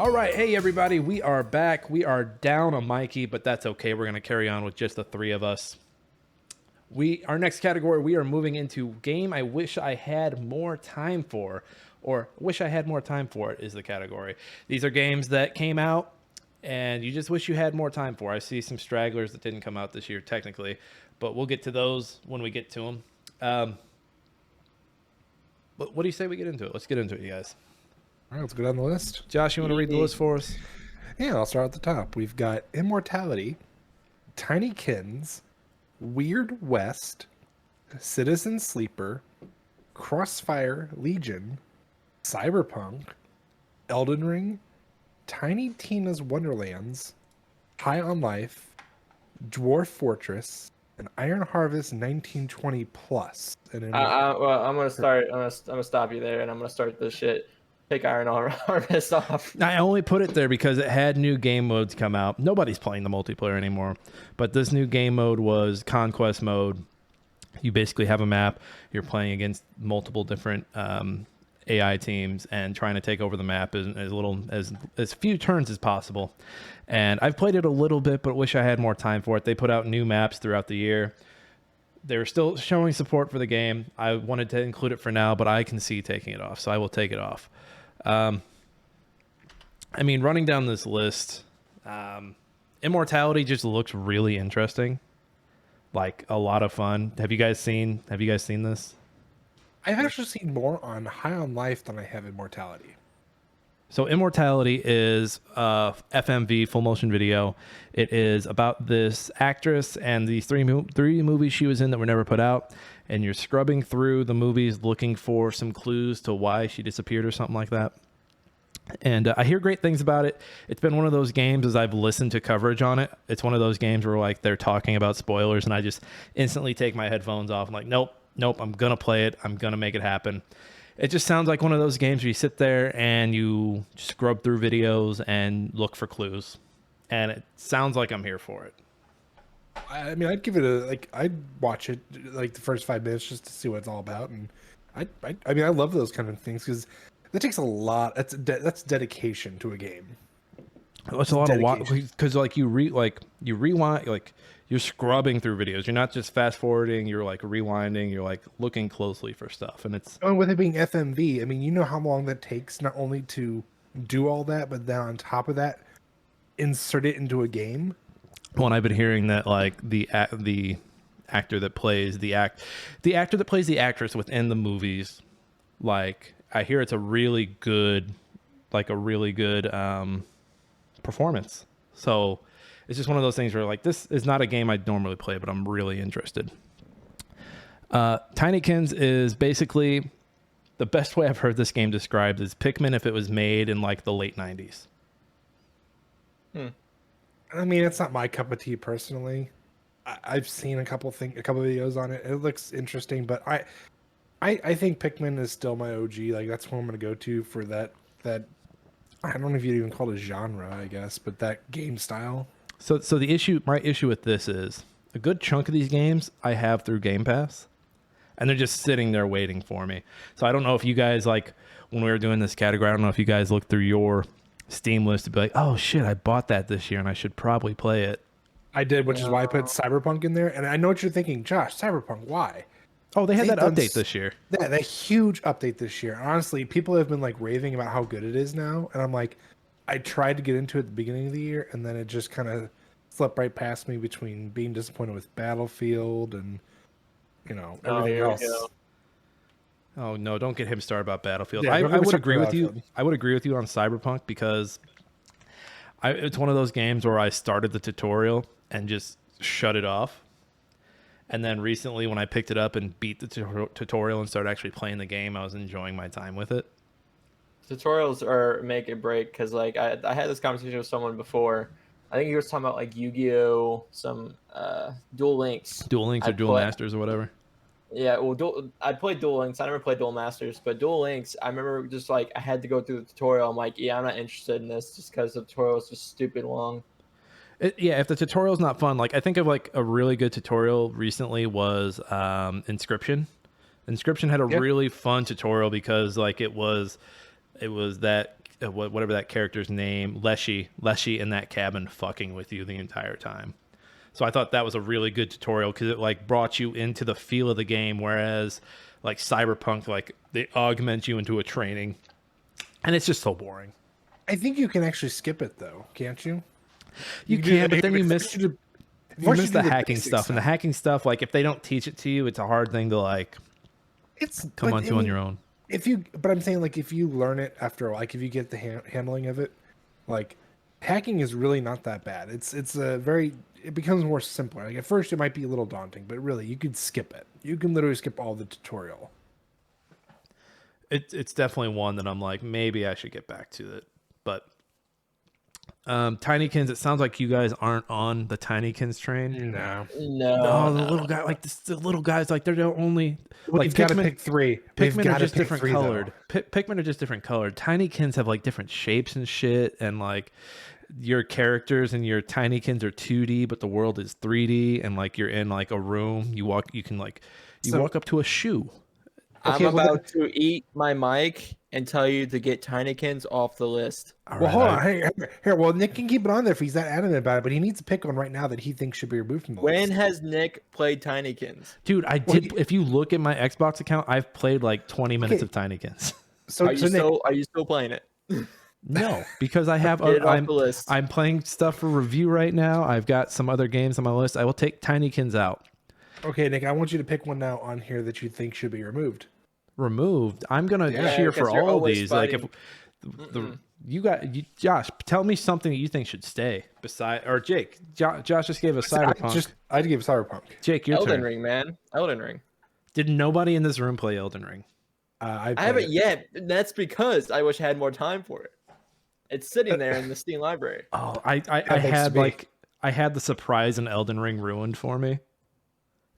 All right, hey everybody, we are back. We are down a Mikey, but that's okay. We're gonna carry on with just the three of us. Our next category, we are moving into game I wish I had more time for, or wish I had more time for it is the category. These are games that came out and you just wish you had more time for. I see some stragglers that didn't come out this year technically, but we'll get to those when we get to them. But what do you say we get into it? Let's get into it, you guys. All right, let's go down the list. Josh, you want to read the list for us? Yeah, I'll start at the top. We've got Immortality, Tinykins, Weird West, Citizen Sleeper, Crossfire Legion, Cyberpunk, Elden Ring, Tiny Tina's Wonderlands, High on Life, Dwarf Fortress, and Iron Harvest 1920 Plus. And well, I'm gonna start. I'm gonna stop you there, and I'm gonna start this shit. Take Iron Harvest off. I only put it there because it had new game modes come out. Nobody's playing the multiplayer anymore, but this new game mode was Conquest mode. You basically have a map. You're playing against multiple different AI teams and trying to take over the map as few turns as possible. And I've played it a little bit, but wish I had more time for it. They put out new maps throughout the year. They're still showing support for the game. I wanted to include it for now, but I can see taking it off, so I will take it off. I mean, running down this list, Immortality just looks really interesting, like a lot of fun. Have you guys seen this? I've actually seen more on High on Life than I have Immortality. So Immortality is FMV, full motion video. It is about this actress and these three movies she was in that were never put out. And you're scrubbing through the movies looking for some clues to why she disappeared or something like that. And I hear great things about it. It's been one of those games as I've listened to coverage on it. It's one of those games where like they're talking about spoilers and I just instantly take my headphones off. I'm like, nope, I'm going to play it. I'm going to make it happen. It just sounds like one of those games where you sit there and you scrub through videos and look for clues. And it sounds like I'm here for it. I mean, I'd give it I'd watch it like the first 5 minutes just to see what it's all about. And I mean, I love those kind of things because that takes a lot. That's dedication to a game. It's a lot of because like you rewind, like you're scrubbing through videos. You're not just fast forwarding. You're like rewinding. You're like looking closely for stuff, and it's. And with it being FMV, I mean, you know how long that takes not only to do all that, but then on top of that, insert it into a game. Well, and I've been hearing that like the actor that plays the actress within the movies, like I hear it's a really good performance. So it's just one of those things where like this is not a game I'd normally play, but I'm really interested. Tinykins is basically the best way I've heard this game described is Pikmin if it was made in like the late 90s. I mean, it's not my cup of tea personally. I've seen a couple videos on it. It looks interesting, but I think Pikmin is still my OG. Like that's what I'm gonna go to for that. I don't know if you'd even call it a genre, I guess, but that game style. So my issue with this is a good chunk of these games I have through Game Pass, and they're just sitting there waiting for me. So I don't know if you guys like when we were doing this category. I don't know if you guys looked through your Steam list to be like, oh shit, I bought that this year and I should probably play it. I did, which is why I put Cyberpunk in there. And I know what you're thinking, Josh, Cyberpunk, why? Oh, they had that update this year. Yeah, that huge update this year. Honestly, people have been like raving about how good it is now. And I'm like, I tried to get into it at the beginning of the year and then it just kind of slipped right past me between being disappointed with Battlefield and, everything else. Oh no! Don't get him started about Battlefield. Yeah, I would agree with you. I would agree with you on Cyberpunk because it's one of those games where I started the tutorial and just shut it off, and then recently when I picked it up and beat the tutorial and started actually playing the game, I was enjoying my time with it. Tutorials are make or break because like I had this conversation with someone before. I think he was talking about like Yu-Gi-Oh, some Duel Links. Duel Links or Duel Masters or whatever. Yeah, well, I played Duel Links. I never played Duel Masters, but Duel Links, I remember just like I had to go through the tutorial. I'm like, yeah, I'm not interested in this just because the tutorial is just stupid long. If the tutorial's not fun, like I think of like a really good tutorial recently was Inscription. Inscription had a really fun tutorial because like it was that whatever that character's name, Leshy in that cabin fucking with you the entire time. So I thought that was a really good tutorial because it like brought you into the feel of the game, whereas like Cyberpunk, like they augment you into a training, and it's just so boring. I think you can actually skip it though, can't you? You can do can, that. but then you miss You the hacking stuff, and the hacking stuff, like if they don't teach it to you, it's a hard thing to like come onto on your own. But I'm saying like if you learn it after, like if you get the handling of it, like hacking is really not that bad. It becomes more simpler. Like at first it might be a little daunting, but really you could skip it. You can literally skip all the tutorial. It's definitely one that I'm like, maybe I should get back to it. But Tinykins, it sounds like you guys aren't on the Tinykins train. No. No, the little guy, like the little guys, like they're the only. Well, Like you've got to pick 3. Pikmin are just different colored. Pikmin are just different colored. Tinykins have like different shapes and shit, and like your characters and your Tinykins are 2D, but the world is 3D, and like you're in like a room. You walk up to a shoe. I'm about to eat my mic and tell you to get Tinykins off the list. Well, hold on. Here. Well, Nick can keep it on there if he's that adamant about it, but he needs to pick one right now that he thinks should be removed from the list. When has Nick played Tinykins? Dude, I did. If you look at my Xbox account, I've played like 20 minutes of Tinykins. Are you still playing it? No, because I have. Get it off the list. I'm playing stuff for review right now. I've got some other games on my list. I will take Tinykins out. Okay, Nick, I want you to pick one now on here that you think should be removed. Removed. I'm gonna cheer for all of these. Fighting. Like if Josh, tell me something that you think should stay beside, or Jake. Josh just gave us Cyberpunk. I gave Cyberpunk. Jake, your Elden turn. Ring, man. Elden Ring. Did nobody in this room play Elden Ring? I haven't yet. That's because I wish I had more time for it. It's sitting there in the Steam library. Oh, I had the surprise in Elden Ring ruined for me.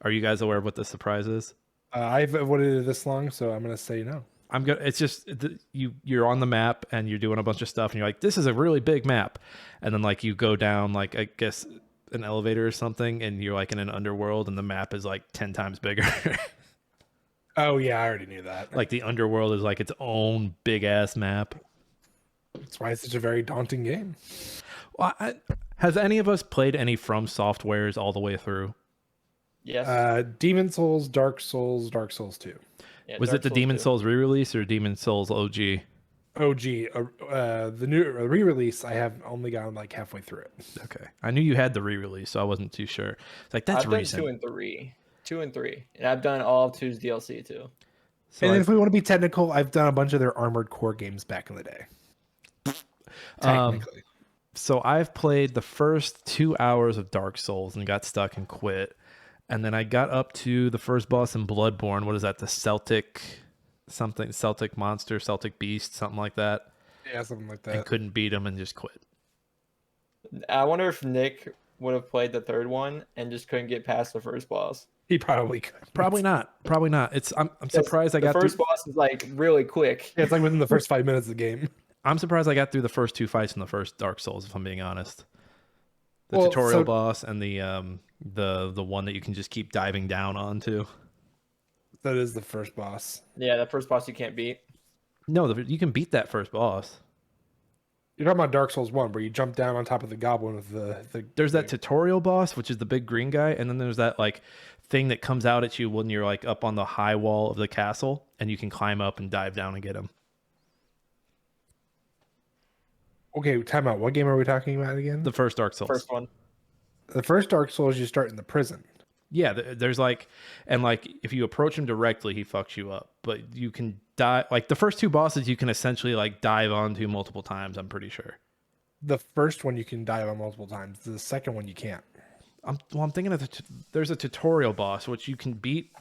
Are you guys aware of what the surprise is? I've avoided it this long, so I'm gonna say no. It's just you're on the map and you're doing a bunch of stuff and you're like, this is a really big map, and then like you go down like I guess an elevator or something, and you're like in an underworld and the map is like 10 times bigger. Oh yeah, I already knew that. Like the underworld is like its own big ass map. That's why it's such a very daunting game. Well, has any of us played any From Softwares all the way through? Yes. Demon Souls, Dark Souls 2. Yeah, Was Dark it the Souls Demon 2. Souls re-release or Demon Souls OG? OG, the new re-release. I have only gotten like halfway through it. Okay, I knew you had the re-release, so I wasn't too sure. It's like that's I've done recent. 2 and 3, and I've done all of 2's DLC too. So And if we want to be technical, I've done a bunch of their Armored Core games back in the day. Technically. So I've played the first 2 hours of Dark Souls and got stuck and quit. And then I got up to the first boss in Bloodborne. What is that? The Celtic monster, Celtic beast, something like that. Yeah, something like And that. couldn't beat him and just quit. I wonder if Nick would have played the third one and just couldn't get past the first boss. He probably could. Probably not. I'm surprised I got the first boss is like really quick. Yeah, it's like within the first 5 minutes of the game. I'm surprised I got through the first 2 fights in the first Dark Souls, if I'm being honest. The Well, tutorial so- boss and the one that you can just keep diving down onto. That is the first boss. Yeah, the first boss you can't beat. No, you can beat that first boss. You're talking about Dark Souls 1, where you jump down on top of the goblin with the There's that tutorial boss, which is the big green guy, and then there's that like thing that comes out at you when you're like up on the high wall of the castle, and you can climb up and dive down and get him. Okay, time out. What game are we talking about again? The first Dark Souls. First one. The first Dark Souls, you start in the prison. Yeah, there's like, and like if you approach him directly, he fucks you up. But you can die. Like the first 2 bosses, you can essentially like dive onto multiple times. I'm pretty sure. The first one you can dive on multiple times. The second one you can't. I'm thinking of there's a tutorial boss which you can beat,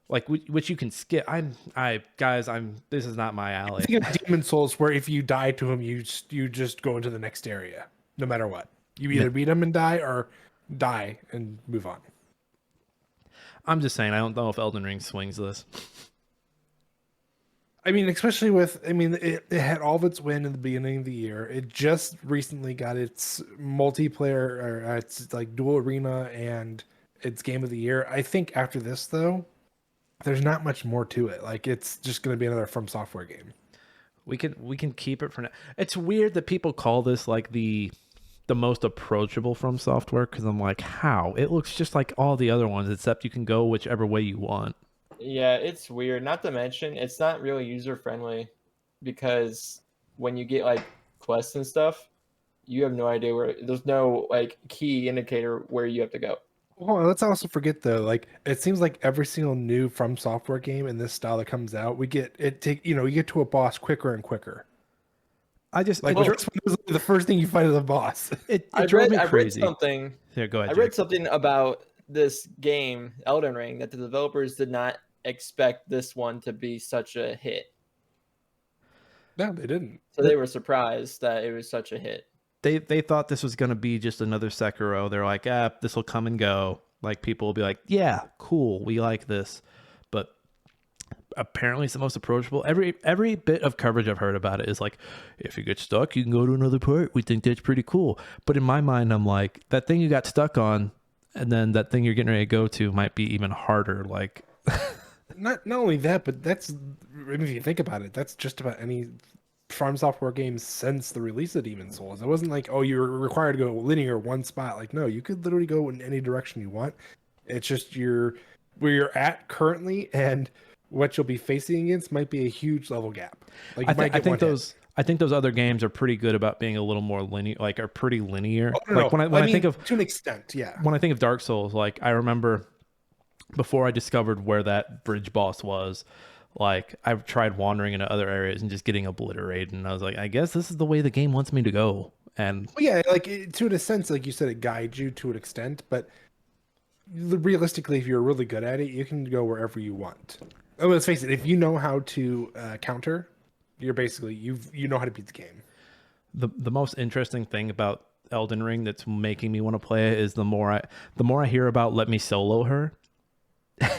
like which you can skip. This is not my alley. I think of Demon Souls, where if you die to him, you just go into the next area, no matter what. You either beat him and die, or die and move on. I'm just saying, I don't know if Elden Ring swings this. I mean, especially with, it had all of its win in the beginning of the year. It just recently got its multiplayer, or its like dual arena and its game of the year. I think after this, though, there's not much more to it. Like, it's just going to be another From Software game. We can keep it for now. It's weird that people call this like the most approachable From Software, because I'm like, how? It looks just like all the other ones, except you can go whichever way you want. Yeah, it's weird. Not to mention, it's not really user friendly because when you get like quests and stuff, you have no idea where. There's no like key indicator where you have to go. Well, let's also forget though, like it seems like every single new From Software game in this style that comes out, we get you get to a boss quicker and quicker. I just Like it, first one was the first thing you fight is a boss. it I drove read, me I read crazy. something. Here, go ahead. I read something about this game, Elden Ring, that the developers did not expect this one to be such a hit. No, they didn't. So they were surprised that it was such a hit. They thought this was going to be just another Sekiro. They're like, this will come and go. Like, people will be like, yeah, cool, we like this. But apparently it's the most approachable. Every bit of coverage I've heard about it is like, if you get stuck, you can go to another part. We think that's pretty cool. But in my mind, I'm like, that thing you got stuck on, and then that thing you're getting ready to go to might be even harder. Like, Not only that, but that's, I mean, if you think about it, that's just about any From Software game since the release of Demon's Souls. It wasn't like, oh, you're required to go linear one spot. Like, no, you could literally go in any direction you want. It's just where you're at currently and what you'll be facing against might be a huge level gap. Like, I think those other games are pretty good about being a little more linear, like are pretty linear. Oh, no, like no. when I think of to an extent, yeah. when I think of Dark Souls, like I remember before I discovered where that bridge boss was, like I've tried wandering into other areas and just getting obliterated, and I was like, I guess this is the way the game wants me to go. And Well, yeah, like to a sense, like you said, it guides you to an extent, but realistically, if you're really good at it, you can go wherever you want. Oh, let's face it, if you know how to counter, you're basically you know how to beat the game. the most interesting thing about Elden Ring that's making me want to play it is the more I hear about let me solo her,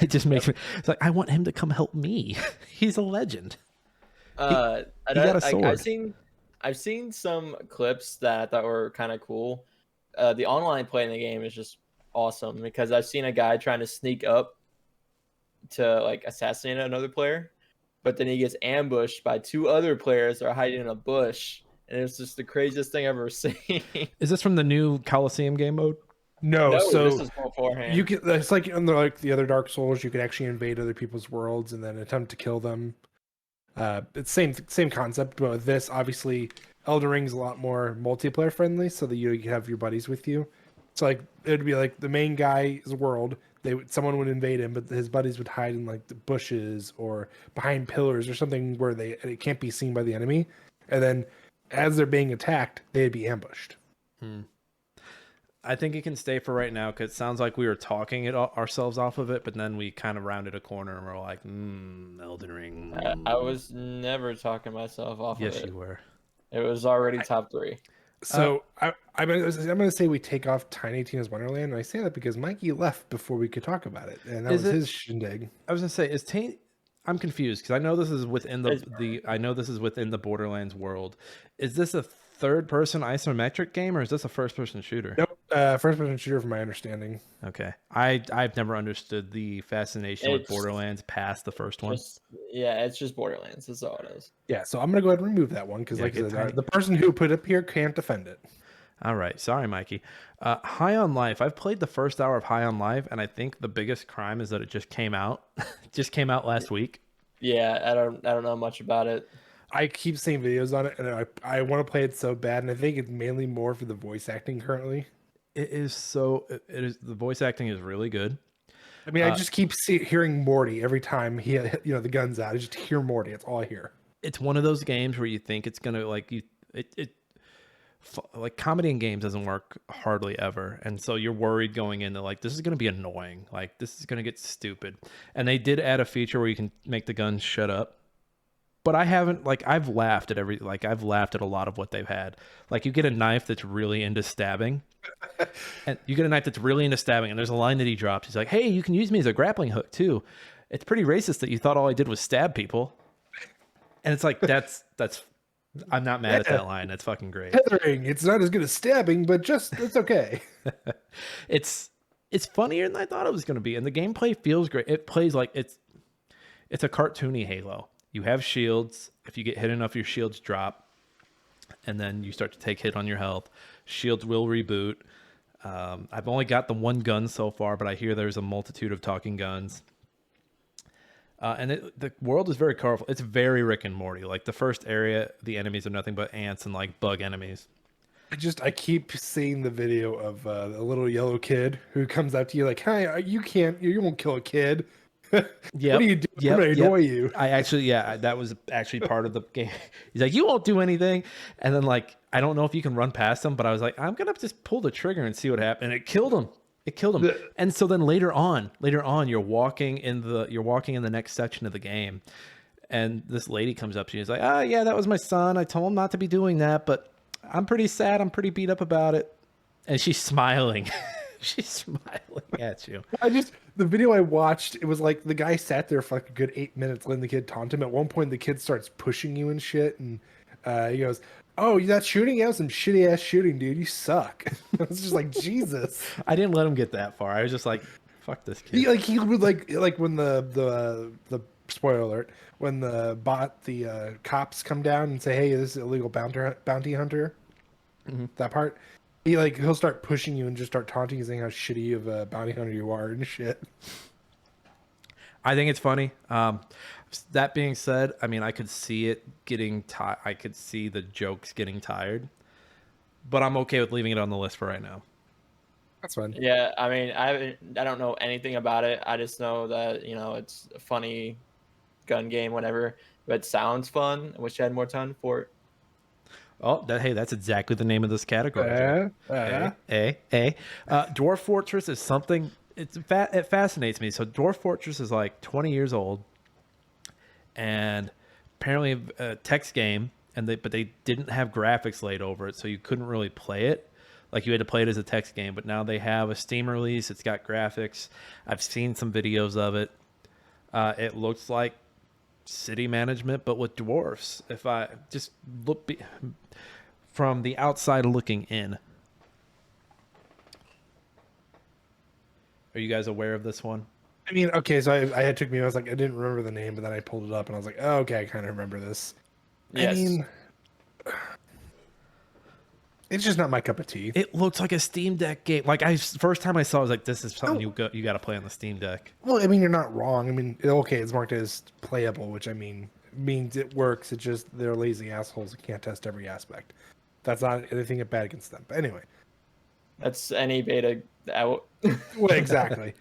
it just makes me. It's like I want him to come help me. He's a legend. Got a sword. I've seen some clips that I thought were kind of cool. The online play in the game is just awesome because I've seen a guy trying to sneak up to like assassinate another player, but then he gets ambushed by two other players that are hiding in a bush, and it's just the craziest thing I've ever seen. Is this from the new Coliseum game mode? No, No, so this is beforehand. you can. It's like like the other Dark Souls. You could actually invade other people's worlds and then attempt to kill them. It's same concept, but with this, obviously, Elden Ring's a lot more multiplayer friendly, so that you can have your buddies with you. So like it would be like the main guy's world. Someone would invade him, but his buddies would hide in like the bushes or behind pillars or something where it can't be seen by the enemy. And then as they're being attacked, they'd be ambushed. I think it can stay for right now because it sounds like we were talking ourselves off of it, but then we kind of rounded a corner and we're like, Elden Ring. I was never talking myself off Yes, of it. you were. It was already top 3. So I'm gonna say we take off Tiny Tina's Wonderland, and I say that because Mikey left before we could talk about it, and that was his shindig. I was gonna say, I'm confused because I know this is within the Borderlands world. Is this a third-person isometric game or is this a first-person shooter? Nope, first-person shooter, from my understanding. Okay, I've never understood the fascination with Borderlands past the first one. It's just Borderlands. That's all it is. Yeah, so I'm gonna go ahead and remove that one because, like I said, the person who put it up here can't defend it. All right, sorry, Mikey. High on Life. I've played the first hour of High on Life, and I think the biggest crime is that it just came out. Just came out last week. Yeah, I don't know much about it. I keep seeing videos on it, and I want to play it so bad, and I think it's mainly more for the voice acting currently. It is the voice acting is really good. I mean, I just keep hearing Morty every time the gun's out. I just hear Morty. That's all I hear. It's one of those games where you think it's gonna like comedy in games doesn't work hardly ever, and so you're worried going into like this is gonna be annoying, like this is gonna get stupid. And they did add a feature where you can make the gun shut up. But I haven't, I've laughed at a lot of what they've had. Like, you get a knife that's really into stabbing. And there's a line that he drops. He's like, hey, you can use me as a grappling hook, too. It's pretty racist that you thought all I did was stab people. And it's like, I'm not mad at that line. That's fucking great. Tethering. It's not as good as stabbing, but it's okay. It's funnier than I thought it was going to be. And the gameplay feels great. It plays like it's a cartoony Halo. You have shields. If you get hit enough, your shields drop, and then you start to take hit on your health. Shields will reboot. I've only got the one gun so far, but I hear there's a multitude of talking guns. The world is very colorful. It's very Rick and Morty. Like the first area, the enemies are nothing but ants and like bug enemies. I keep seeing the video of a little yellow kid who comes up to you like, "Hi, you won't kill a kid. Yeah, What are you doing? I'm gonna annoy you." I actually, that was actually part of the game. He's like, "You won't do anything," and then like, I don't know if you can run past him, but I was like, I'm gonna just pull the trigger and see what happened. And it killed him. And so then later on, you're walking in the next section of the game, and this lady comes up to you. She's like, "Ah, yeah, that was my son. I told him not to be doing that, but I'm pretty sad. I'm pretty beat up about it." And she's smiling. She's smiling at you. The video I watched, it was like the guy sat there for like a good 8 minutes letting the kid taunt him. At one point, the kid starts pushing you and shit, and he goes, "Oh, you that shooting? Yeah, some shitty ass shooting, dude. You suck." I was just like, Jesus. I didn't let him get that far. I was just like, "Fuck this kid." He would like when the spoiler alert, when the cops come down and say, "Hey, this is illegal bounty hunter." Mm-hmm. That part. He'll start pushing you and just start taunting you, saying how shitty of a bounty hunter you are and shit. I think it's funny. That being said, I mean, I could see it getting I could see the jokes getting tired, but I'm okay with leaving it on the list for right now. That's fun. Yeah, I mean, I don't know anything about it. I just know that it's a funny gun game, whatever. But it sounds fun. I wish I had more time for it. Oh, that's exactly the name of this category. Dwarf Fortress is something. It fascinates me. So Dwarf Fortress is like 20 years old, and apparently a text game, but they didn't have graphics laid over it, so you couldn't really play it. Like you had to play it as a text game. But now they have a Steam release. It's got graphics. I've seen some videos of it. It looks like city management, but with dwarfs. If I just look from the outside looking in. Are you guys aware of this one? I mean, okay, so I took me. I was like, I didn't remember the name, but then I pulled it up and I was like, oh, okay, I kind of remember this. Yes. I mean, it's just not my cup of tea. It looks like a Steam Deck game. Like first time I saw, I was like, this is something you got to play on the Steam Deck. Well, I mean, you're not wrong. I mean, okay, it's marked as playable, which I mean means it works. It's just they're lazy assholes that can't test every aspect. That's not anything bad against them. But anyway, that's any beta out. Well, exactly.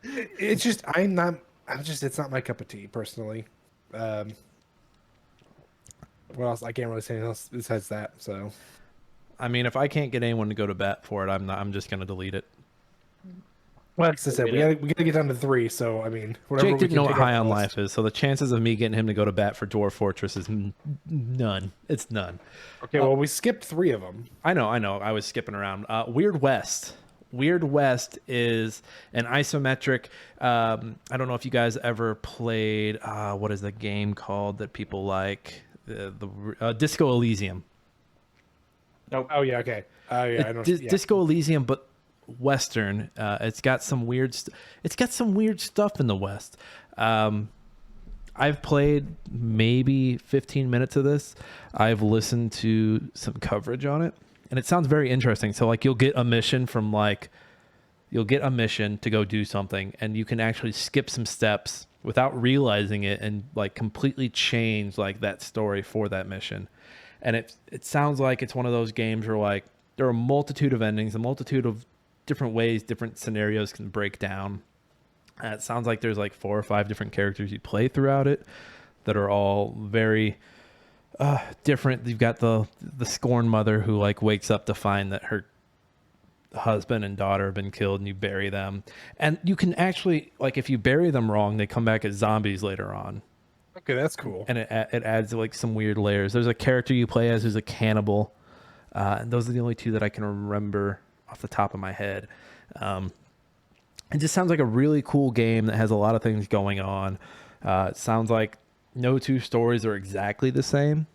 It's just it's not my cup of tea personally. What else? I can't really say anything else besides that. So, I mean, if I can't get anyone to go to bat for it, I'm just gonna delete it. Well, like I said, we gotta get down to 3. So, I mean, whatever. Jake didn't know what High on Life is, so the chances of me getting him to go to bat for Dwarf Fortress is none. It's none. Okay, well, we skipped 3 of them. I know. I was skipping around. Weird West. Weird West is an isometric. I don't know if you guys ever played. What is the game called that people like? The Disco Elysium. Nope. Oh yeah. Okay. Oh yeah. I know. Disco Elysium, but Western. It's got some weird. It's got some weird stuff in the West. I've played maybe 15 minutes of this. I've listened to some coverage on it, and it sounds very interesting. So like you'll get a mission to go do something, and you can actually skip some steps without realizing it and like completely change like that story for that mission. And it sounds like it's one of those games where like there are a multitude of endings, a multitude of different ways, different scenarios can break down. It sounds like there's like 4 or 5 different characters you play throughout it that are all very different. You've got the scorn mother who like wakes up to find that her husband and daughter have been killed, and you bury them. And you can actually, like, if you bury them wrong, they come back as zombies later on. Okay, that's cool. And it adds like some weird layers. There's a character you play as who's a cannibal, and those are the only 2 that I can remember off the top of my head. It just sounds like a really cool game that has a lot of things going on. It sounds like no 2 stories are exactly the same.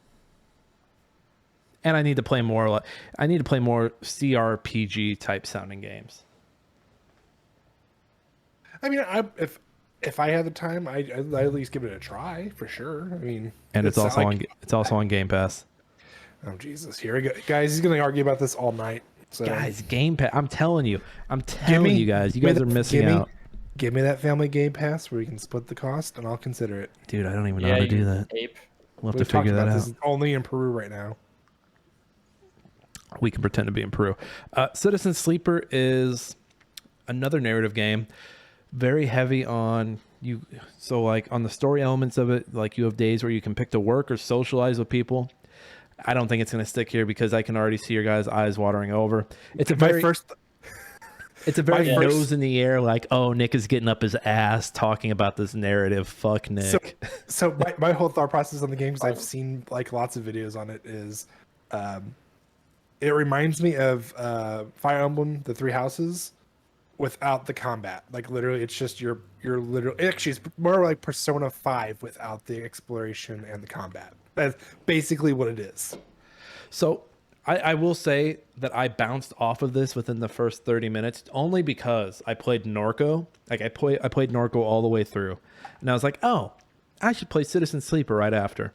And I need to play more CRPG type sounding games. I mean, If I had the time, I'd at least give it a try for sure. I mean, And it's not also on Game Pass. Oh Jesus, here we go, guys. He's gonna argue about this all night. So Guys, Game Pass. I'm telling you you guys are missing out. Give me that family Game Pass where we can split the cost, and I'll consider it. Dude, I don't even know how to do that. Ape. We'll have We've to figure talked that about out. this. It's only in Peru right now. We can pretend to be in Peru. Citizen Sleeper is another narrative game, very heavy on you. So like on the story elements of it, like you have days where you can pick to work or socialize with people. I don't think it's going to stick here because I can already see your guys' eyes watering over. It's a very it's a very nose in the air, like, oh, Nick is getting up his ass talking about this narrative. Fuck Nick. So my whole thought process on the game, because I've seen like lots of videos on it, is it reminds me of Fire Emblem, the Three Houses, without the combat. Like literally, it's just you're literally actually it's more like Persona 5 without the exploration and the combat. That's basically what it is. So I will say that I bounced off of this within the first 30 minutes only because I played Norco. Like I played Norco all the way through. And I was like, oh, I should play Citizen Sleeper right after.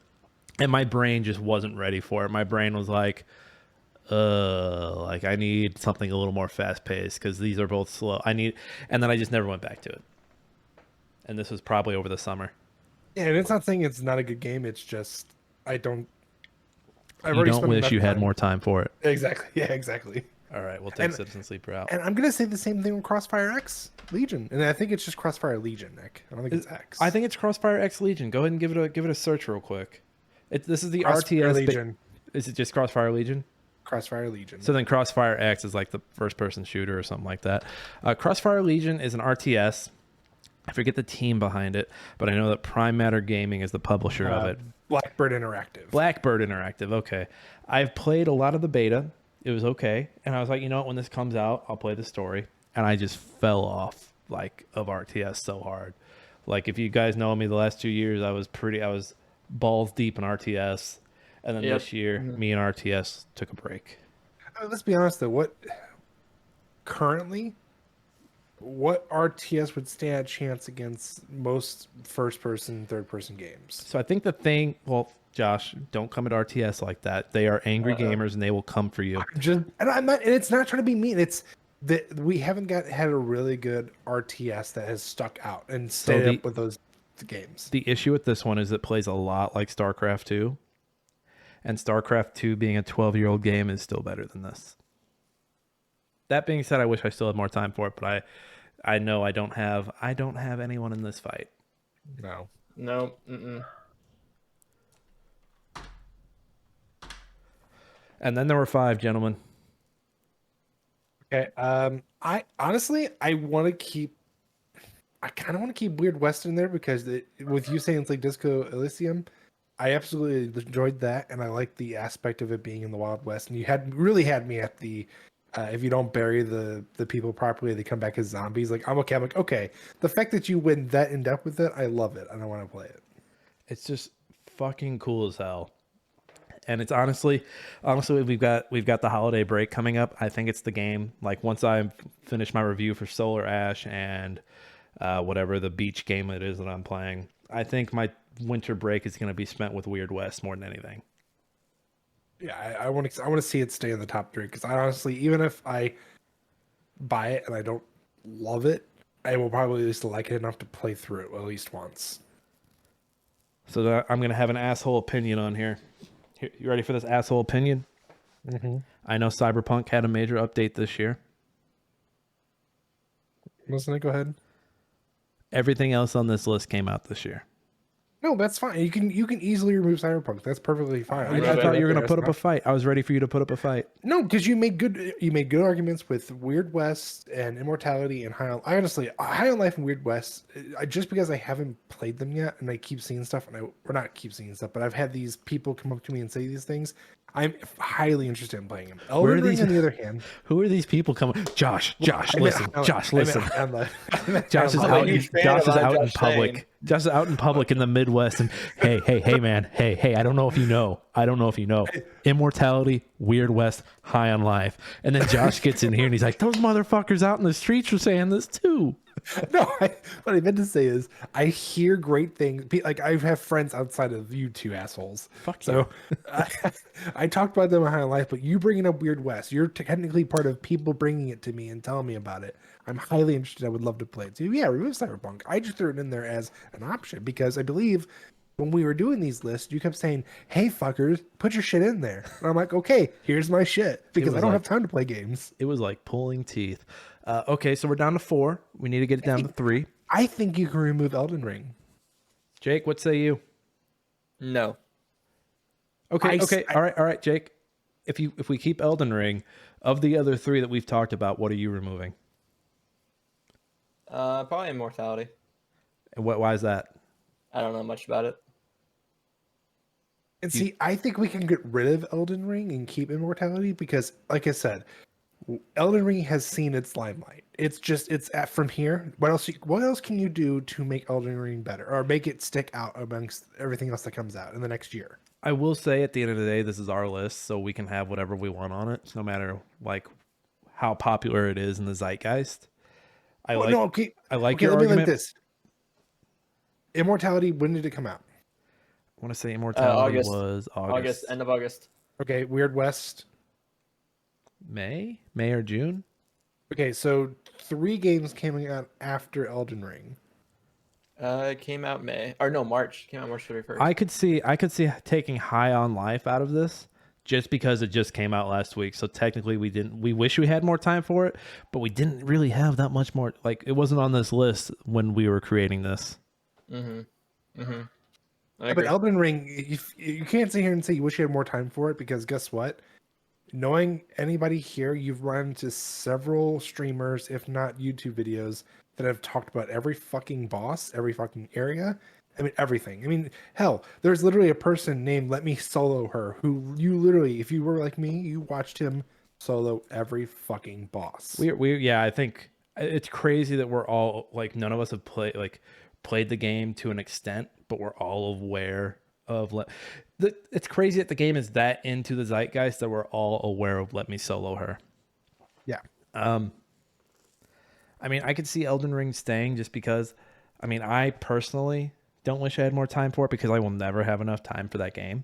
And my brain just wasn't ready for it. My brain was like I need something a little more fast paced because these are both slow. And then I just never went back to it. And this was probably over the summer. Yeah, and it's not saying it's not a good game. It's just I don't wish you had more time for it. Exactly. Yeah, exactly. All right, we'll take Citizen Sleeper out. And I'm gonna say the same thing with Crossfire X Legion, and I think it's just Crossfire Legion, Nick. I don't think it's X. I think it's Crossfire X Legion. Go ahead and give it a search real quick. This is the Crossfire RTS. Legion. Is it just Crossfire Legion? Crossfire Legion. So then Crossfire X is like the first-person shooter or something like that. Crossfire Legion is an RTS. I forget the team behind it, but I know that Prime Matter Gaming is the publisher of it. Blackbird Interactive. Blackbird Interactive. Okay, I've played a lot of the beta. It was okay, and I was like, you know what? When this comes out, I'll play the story. And I just fell off of RTS so hard. Like if you guys know me, the last 2 years I was balls deep in RTS, and then this year me and RTS took a break. Let's be honest though. What RTS would stand a chance against most first-person, third-person games? So I think the thing, well, Josh, don't come at RTS like that. They are angry gamers, and they will come for you. I'm not, and it's not trying to be mean. It's that we haven't had a really good RTS that has stuck out and stayed up with those games. The issue with this one is it plays a lot like StarCraft 2, and StarCraft 2 being a 12-year-old game is still better than this. That being said, I wish I still had more time for it, but I know I don't have anyone in this fight. No. Mm-mm. And then there were 5 gentlemen. Okay. I honestly I kind of want to keep Weird West in there because with you saying it's like Disco Elysium, I absolutely enjoyed that, and I like the aspect of it being in the Wild West. And you really had me at the if you don't bury the people properly, they come back as zombies. Like I'm like, okay. The fact that you went that in depth with it, I love it, and I want to play it. It's just fucking cool as hell. And it's honestly, we've got the holiday break coming up. I think it's the game. Like once I finish my review for Solar Ash and whatever the beach game it is that I'm playing, I think my winter break is going to be spent with Weird West more than anything. Yeah, I want to see it stay in the top 3 because I honestly, even if I buy it and I don't love it, I will probably at least like it enough to play through it at least once. So I'm going to have an asshole opinion on here. You ready for this asshole opinion? Mm-hmm. I know Cyberpunk had a major update this year. Listen, go ahead. Everything else on this list came out this year. No, that's fine. You can easily remove Cyberpunk. That's perfectly fine. I thought you were going to put up a fight. I was ready for you to put up a fight. No, because you made good arguments with Weird West and Immortality and High on. Honestly, High on Life and Weird West. Just because I haven't played them yet and I keep seeing stuff, or not keep seeing stuff, but I've had these people come up to me and say these things. I'm highly interested in playing them. Elden Ring, on the other hand, who are these people coming? Josh, listen. Josh is out in public. Josh is out in public in the Midwest, and hey, man, hey, I don't know if you know. Immortality, Weird West, High on Life, and then Josh gets in here and he's like, those motherfuckers out in the streets are saying this too. No, what I meant to say is I hear great things. Like I have friends outside of you two assholes. Fuck So I talked about them in High Life, but you bringing up Weird West, you're technically part of people bringing it to me and telling me about it. I'm highly interested. I would love to play it too. Yeah, remove Cyberpunk. I just threw it in there as an option because I believe when we were doing these lists, you kept saying, "Hey fuckers, put your shit in there." And I'm like, "Okay, here's my shit," because I was don't like- have time to play games. It was like pulling teeth. Okay, so we're down to 4. We need to get it down to 3. I think you can remove Elden Ring. Jake, what say you? No. Okay, all right, Jake. If we keep Elden Ring, of the other 3 that we've talked about, what are you removing? Probably Immortality. And why is that? I don't know much about it. And see, I think we can get rid of Elden Ring and keep Immortality because, like I said, Elden Ring has seen its limelight. It's at from here. What else can you do to make Elden Ring better or make it stick out amongst everything else that comes out in the next year? I will say at the end of the day, this is our list, so we can have whatever we want on it, no matter like how popular it is in the zeitgeist. I like your Let me argument. like this. Immortality, when did it come out? I want to say Immortality August. was August, end of August. Okay, Weird West. May or June. Okay, so 3 games came out after Elden Ring. It came out March. It came out March 31st. I could see taking High on Life out of this just because it just came out last week. So technically we wish we had more time for it, but we didn't really have that much more. Like it wasn't on this list when we were creating this. But Elden Ring, you can't sit here and say you wish you had more time for it because guess what? Knowing anybody here, you've run into several streamers, if not YouTube videos, that have talked about every fucking boss, every fucking area. I mean, everything. I mean, hell, there's literally a person named Let Me Solo Her who you literally, if you were like me, you watched him solo every fucking boss. Yeah, I think it's crazy that we're all like none of us have played the game to an extent, but we're all aware of it's crazy that the game is that into the zeitgeist that we're all aware of Let Me Solo Her. Yeah. I mean, I could see Elden Ring staying just because, I mean, I personally don't wish I had more time for it because I will never have enough time for that game.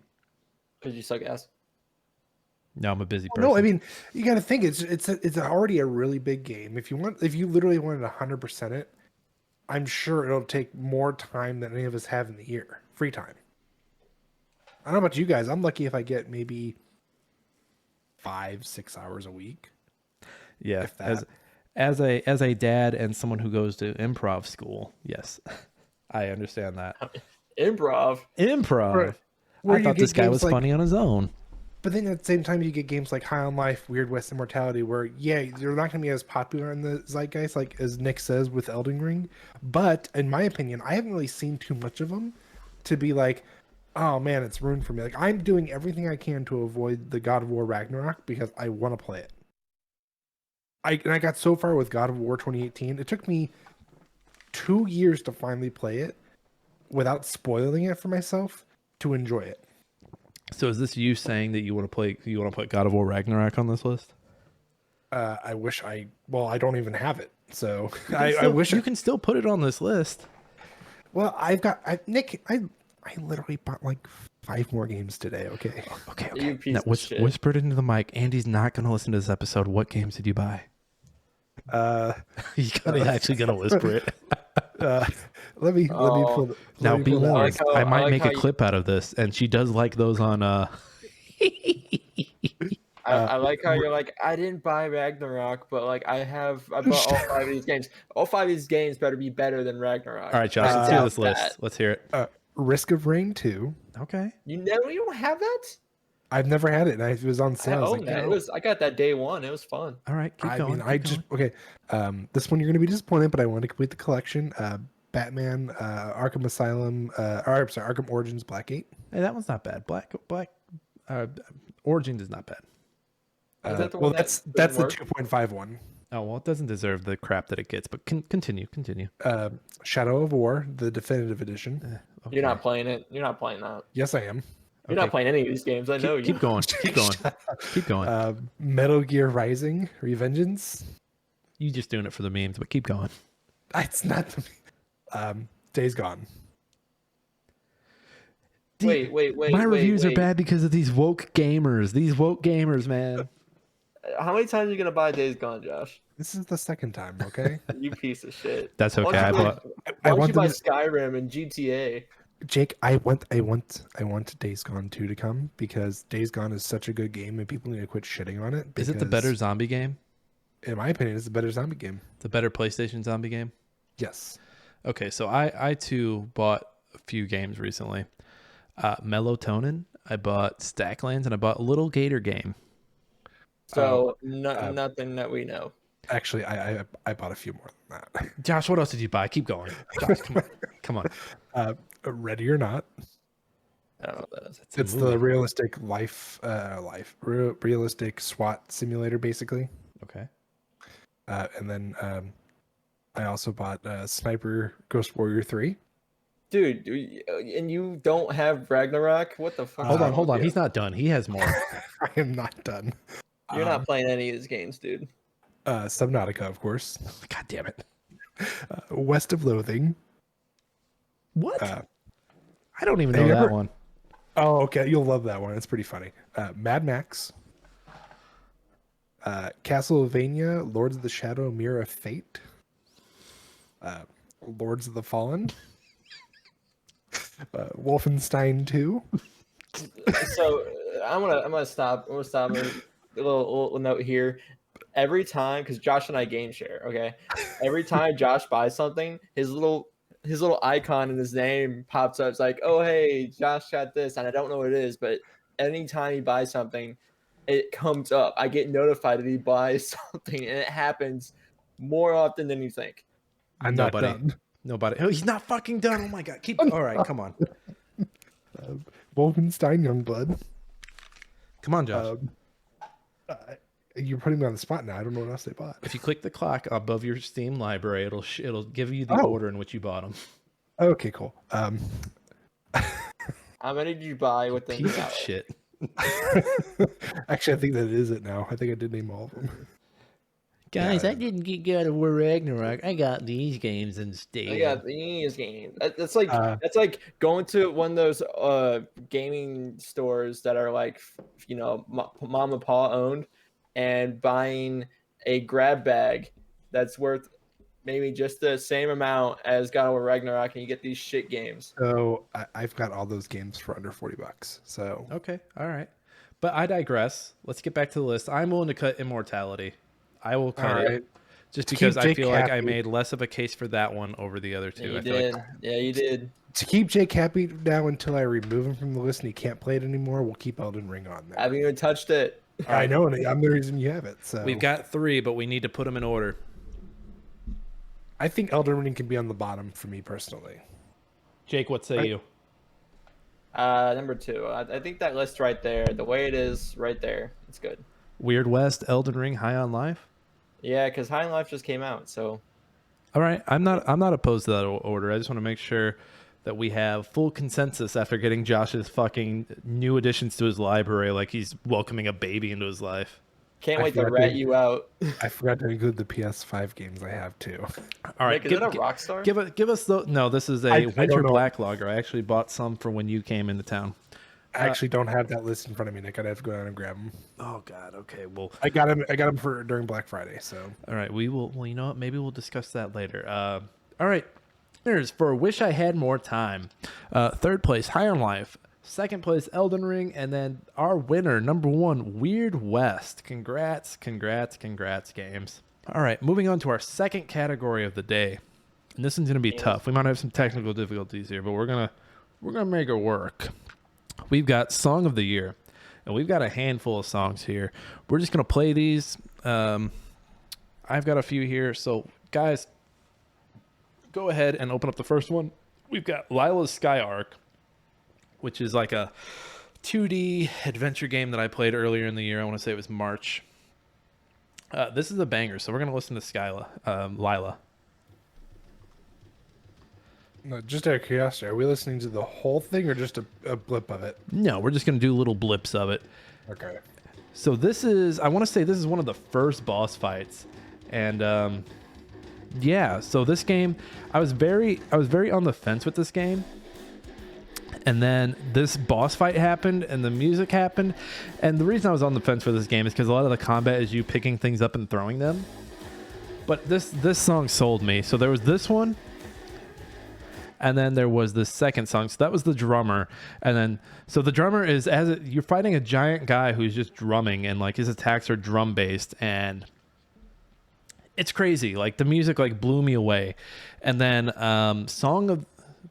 Because you suck ass. No, I'm a busy person. No, I mean, you got to think it's already a really big game. If you literally wanted 100% it, I'm sure it'll take more time than any of us have in the year. Free time. I don't know about you guys. I'm lucky if I get maybe 5-6 hours a week. Yeah, if that. as a dad and someone who goes to improv school, yes, I understand that. Improv. Where I you thought get this guy games was like- funny on his own. But then at the same time, you get games like High on Life, Weird West Immortality, where, yeah, they're not going to be as popular in the zeitgeist, like as Nick says with Elden Ring. But in my opinion, I haven't really seen too much of them to be like, oh man, it's ruined for me. Like, I'm doing everything I can to avoid the God of War Ragnarok because I want to play it. I got so far with God of War 2018. It took me 2 years to finally play it without spoiling it for myself to enjoy it. So is this you saying that you want to put God of War Ragnarok on this list? I wish I don't even have it. So I wish you can still put it on this list. Well, Nick, I literally bought like 5 more games today. Okay. Okay. You piece Now, of shit. whisper it into the mic. Andy's not going to listen to this episode. What games did you buy? He's actually going to whisper it. Let me pull. Now, be that. warned. I might make a you- clip out of this, and she does like those on. I like how you're like, I didn't buy Ragnarok, but like I bought all 5 of these games. All 5 of these games better be better than Ragnarok. All right, Josh. Let's hear doubt this list. that. Let's hear it. Risk of Rain 2. Okay. You don't have that? I've never had it, and it was on sale. I I was own like, that. no. I got that day one. It was fun. All right. Keep going. Okay. This one you're going to be disappointed, but I want to complete the collection. Batman, Arkham Asylum, Arkham Origins, Blackgate. Hey, that one's not bad. Black. Origins is not bad. Is that the Well, one that's that the didn't 2.5 one. Oh well, it doesn't deserve the crap that it gets. But continue. Shadow of War, the definitive edition. Okay. You're not playing it. You're not playing that. Yes, I am. You're not playing any of these games. I know you. Keep going. Keep going. Metal Gear Rising, Revengeance. You just doing it for the memes, but keep going. It's not the Days Gone. Wait. My reviews are wait. bad because of these woke gamers. These woke gamers, man. How many times are you gonna buy Days Gone, Josh? This is the second time, okay? You piece of shit. That's Why okay. don't you I buy- bought. Why don't want you buy them Skyrim and GTA? Jake, I want Days Gone 2 to come because Days Gone is such a good game and people need to quit shitting on it. Is it the because, better zombie game? In my opinion, it's a better zombie game. The better PlayStation zombie game? Yes. Okay, so I too bought a few games recently. Melatonin. I bought Stacklands, and I bought Little Gator Game. So nothing that we know. Actually, I bought a few more than that. Josh, what else did you buy? Keep going. Josh, come on. Come on. Ready or Not. I don't know what that is. It's the realistic realistic SWAT simulator, basically. Okay. And then I also bought Sniper Ghost Warrior 3. Dude, and you don't have Ragnarok? What the fuck? Hold on, is hold wrong on. with He's not done. He has more. I am not done. you? You're not playing any of these games, dude. Subnautica, of course. God damn it. West of Loathing. What? Uh, I don't even have know you that ever- one. Oh, okay. You'll love that one. It's pretty funny. Mad Max. Castlevania, Lords of the Shadow, Mirror of Fate. Lords of the Fallen. Wolfenstein 2. So I'm gonna stop. I'm gonna stop. A little note here. Every time, because Josh and I game share, okay. Every time Josh buys something, his little icon in his name pops up. It's like, oh hey, Josh got this, and I don't know what it is, but anytime he buys something, it comes up. I get notified that he buys something, and it happens more often than you think. I'm Nobody. not done. Nobody. Oh, he's not fucking done. Oh my god. Keep. All right, come on. Wolfenstein Youngblood. Come on, Josh. You're putting me on the spot now. I don't know what else they bought. If you click the clock above your Steam library, it'll give you the Oh. order in which you bought them. Okay, cool. How many did you buy within Piece the of hour? shit. Actually, I think that is it now. I think I did name all of them. Guys, Yeah. I didn't get God of War Ragnarok. I got these games instead. I got these games. That's like Uh, that's like going to one of those gaming stores that are like mom and pa owned, and buying a grab bag that's worth maybe just the same amount as God of War Ragnarok, and you get these shit games. So I've got all those games for under $40. So Okay, all right. But I digress. Let's get back to the list. I'm willing to cut Immortality. I will cut all it right. just To because keep I Jake feel like I happy. made less of a case for that one over the other two. Yeah, you I feel did. like Yeah, you did. To keep Jake happy now until I remove him from the list and he can't play it anymore, we'll keep Elden Ring on there. Haven't even touched it. I know, and I'm the reason you have it. So we've got 3, but we need to put them in order. I think Elden Ring can be on the bottom for me personally. Jake, what say Right. you? Number 2. I think that list right there, the way it is right there, it's good. Weird West, Elden Ring, High on Life. Yeah, because High on Life just came out, so All right, I'm not opposed to that order. I just want to make sure that we have full consensus after getting Josh's fucking new additions to his library, like he's welcoming a baby into his life. can't I wait to forgot rat to- you out. I forgot to include the PS5 games I have too. All right, Nick, is that a Rockstar? give us the no. This is a I don't Winter know. Black Lager. I actually bought some for when you came into town. I actually don't have that list in front of me, Nick. I'd have to go down and grab them. Oh God. Okay. Well. I got them for during Black Friday. So All right. We will. Well, you know what? Maybe we'll discuss that later. All right. There's for Wish I Had More Time. Third place, High on Life. Second place, Elden Ring, and then our winner, number 1, Weird West. Congrats, games. All right, moving on to our second category of the day, and this one's gonna be tough. We might have some technical difficulties here, but we're gonna make it work. We've got Song of the Year, and we've got a handful of songs here. We're just gonna play these. I've got a few here, so guys, go ahead and open up the first one. We've got Lila's Sky Arc, which is like a 2D adventure game that I played earlier in the year. I want to say it was March. This is a banger, so we're going to listen to Lila. no, just out of curiosity, are we listening to the whole thing or just a blip of it? No, we're just going to do little blips of it. Okay. So this is, I want to say this is one of the first boss fights. And Yeah, so this game, I was very on the fence with this game. And then this boss fight happened and the music happened. And the reason I was on the fence for this game is because a lot of the combat is you picking things up and throwing them. But this song sold me. So there was this one. And then there was the second song. So that was the drummer. And then, so the drummer is, you're fighting a giant guy who's just drumming, and like his attacks are drum based. And it's crazy. Like the music like blew me away. And then Song of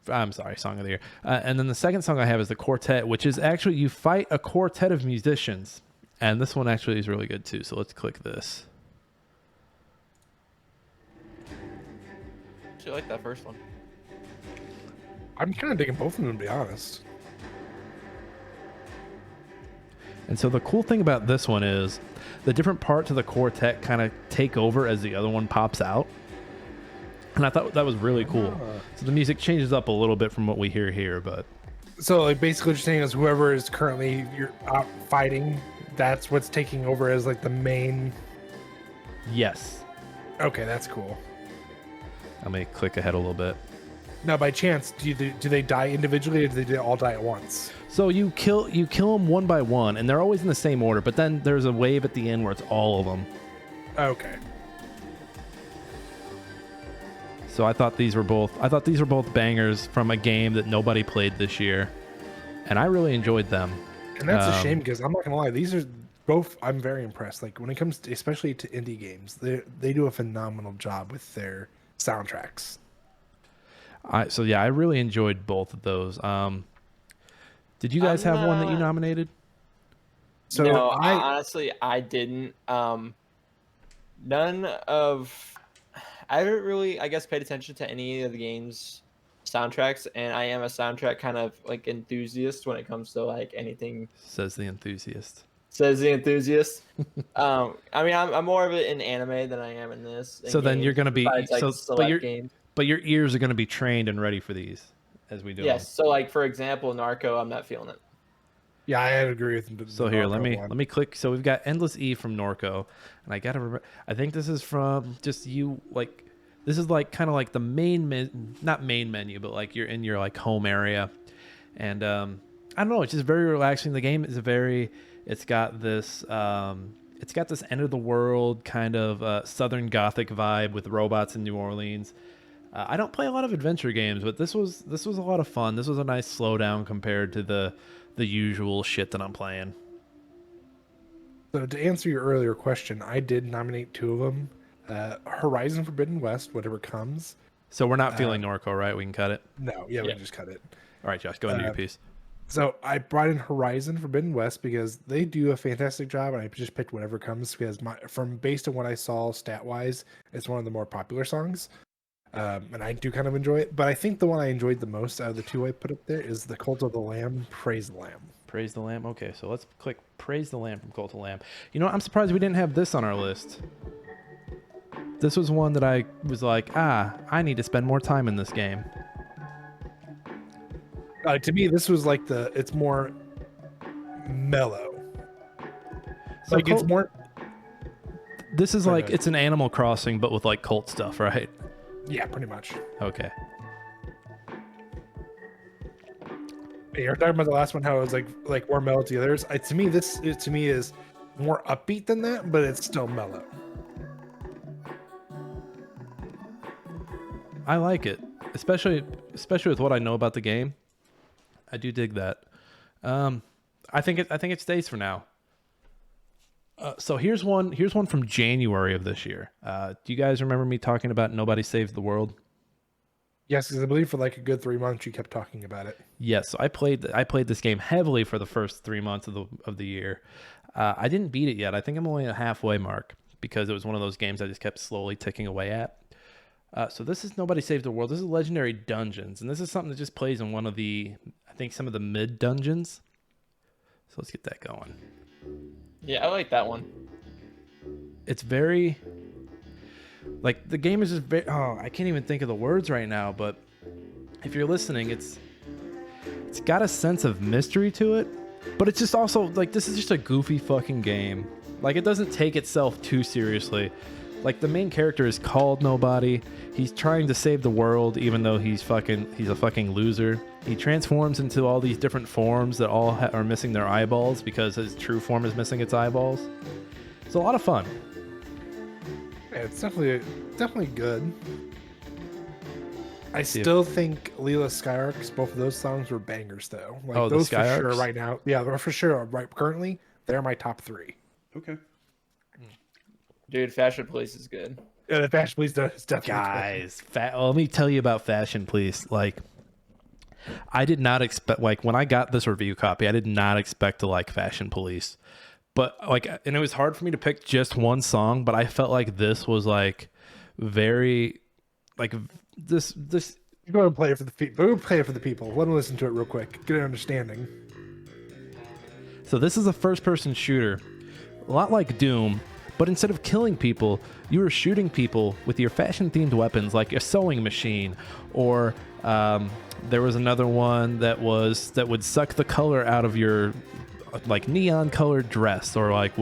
the Year. And then the second song I have is the Quartet, which is actually you fight a quartet of musicians. And this one actually is really good too. So let's click this. I like that first one. I'm kind of digging both of them, to be honest. And so the cool thing about this one is the different parts of the quartet kind of take over as the other one pops out. And I thought that was really cool. So the music changes up a little bit from what we hear here, but So like basically what you're saying is whoever is currently you're out fighting, that's what's taking over as like the main. yes. Okay, that's cool. Let me click ahead a little bit. Now, by chance, do they die individually, or do they all die at once? So you kill them one by one, and they're always in the same order. But then there's a wave at the end where it's all of them. Okay. So I thought these were both bangers from a game that nobody played this year, and I really enjoyed them. And that's a shame because I'm not gonna lie, these are both. I'm very impressed. Like when it comes to, especially to indie games, they do a phenomenal job with their soundtracks. I really enjoyed both of those. Did you guys have one that you nominated? So no, honestly, I didn't. None of. I haven't really, I guess, paid attention to any of the game's soundtracks, and I am a soundtrack kind of like enthusiast when it comes to like anything. Says the enthusiast. Says the enthusiast. I mean, I'm more of it in anime than I am in this. So then you're gonna be games. But your ears are going to be trained and ready for these as we do. Yes. So, like for example, Narco, I'm not feeling it. Yeah, I agree with him. So here, let me click. So we've got Endless Eve from Norco, and I gotta remember. I think this is from just you. Like this is like kind of like the not main menu, but like you're in your like home area, and I don't know. It's just very relaxing. The game is It's got this. It's got this end of the world kind of Southern Gothic vibe with robots in New Orleans. I don't play a lot of adventure games, but this was a lot of fun. This was a nice slowdown compared to the usual shit that I'm playing. So to answer your earlier question, I did nominate two of them. Horizon Forbidden West, whatever comes. So we're not feeling Norco, right? We can cut it? No, we can just cut it. All right, Josh, go ahead and do your piece. So I brought in Horizon Forbidden West because they do a fantastic job, and I just picked whatever comes because based on what I saw stat-wise, it's one of the more popular songs. And I do kind of enjoy it, but I think the one I enjoyed the most out of the two I put up there is the Cult of the Lamb, Praise the Lamb. Praise the Lamb. Okay, so let's click Praise the Lamb from Cult of the Lamb. You know what? I'm surprised we didn't have this on our list. This was one that I was like, I need to spend more time in this game. To me, this was like it's more mellow. So like it's more. This is like it's an Animal Crossing, but with like cult stuff, right? Yeah, pretty much. Okay. You're talking about the last one, how it was like more mellow to the others. To me, this is more upbeat than that, but it's still mellow. I like it, especially with what I know about the game. I do dig that. I think it stays for now. So here's one from January of this year. Do you guys remember me talking about Nobody Saves the World? Yes, because I believe for like a good 3 months you kept talking about it. Yes, so I played this game heavily for the first 3 months of the year. I didn't beat it yet. I think I'm only at a halfway mark because it was one of those games I just kept slowly ticking away at. So this is Nobody Saves the World. This is Legendary Dungeons, and this is something that just plays in one of some of the mid dungeons. So let's get that going. Yeah, I like that one. It's very like the game is just very. Oh, I can't even think of the words right now. But if you're listening, it's got a sense of mystery to it. But it's just also like this is just a goofy fucking game. Like it doesn't take itself too seriously. Like the main character is called Nobody. He's trying to save the world, even though he's a fucking loser. He transforms into all these different forms that all are missing their eyeballs because his true form is missing its eyeballs. It's a lot of fun. Yeah, it's definitely good. I still think Leela Skyarcs, both of those songs were bangers though. Like Oh, the those for Skyarcs? sure right now. Yeah, they're for sure right currently. They're my top 3. Okay. Dude, Fashion Police is good. Yeah, the Fashion Police is definitely Guys, let me tell you about Fashion Police. Like, I did not expect, like, when I got this review copy, I did not expect to like Fashion Police. But, like, and it was hard for me to pick just one song, but I felt like this was, like, very, like, this. Go ahead and play it for the people. Go play it for the people. Let them listen to it real quick. Get an understanding. So this is a first-person shooter, a lot like Doom, but instead of killing people, you were shooting people with your fashion-themed weapons, like a sewing machine, or there was another one that would suck the color out of your like neon-colored dress, or like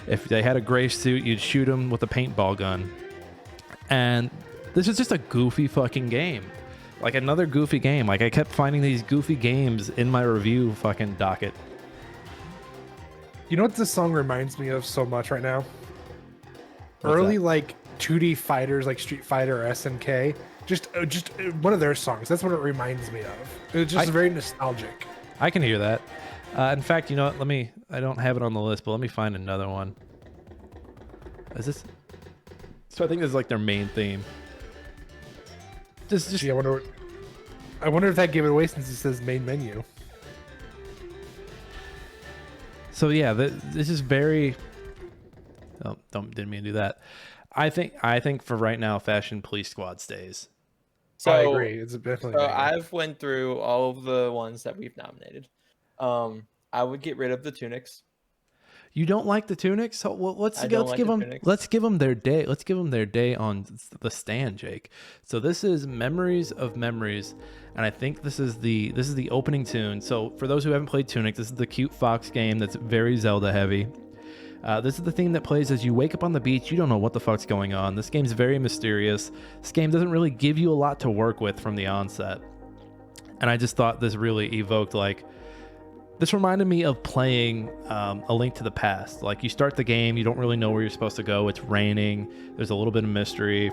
if they had a gray suit, you'd shoot them with a paintball gun. And this is just a goofy fucking game. Like another goofy game. Like I kept finding these goofy games in my review fucking docket. You know what this song reminds me of so much right now? What's Early that? like 2D fighters like Street Fighter or SNK. Just one of their songs. That's what it reminds me of. It's just very nostalgic. I can hear that. In fact, you know what? I don't have it on the list, but let me find another one. Is this? So I think this is like their main theme. Just Gee, I wonder if that gave it away since it says main menu. So yeah, this is very. Oh, didn't mean to do that. I think for right now, Fashion Police Squad stays. So I agree. It's definitely. So a banger. I've went through all of the ones that we've nominated. I would get rid of the Tunics. You don't like the Tunics? So let's I don't like give the them Tunics. let's give them their day. Let's give them their day on the stand, Jake. So this is Memories of Memories, and I think this is the opening tune. So for those who haven't played Tunic, this is the cute fox game that's very Zelda heavy. This is the theme that plays as you wake up on the beach. You don't know what the fuck's going on. This game's very mysterious. This game doesn't really give you a lot to work with from the onset, and I just thought this really evoked like. This reminded me of playing A Link to the Past. Like, you start the game, you don't really know where you're supposed to go. It's raining. There's a little bit of mystery.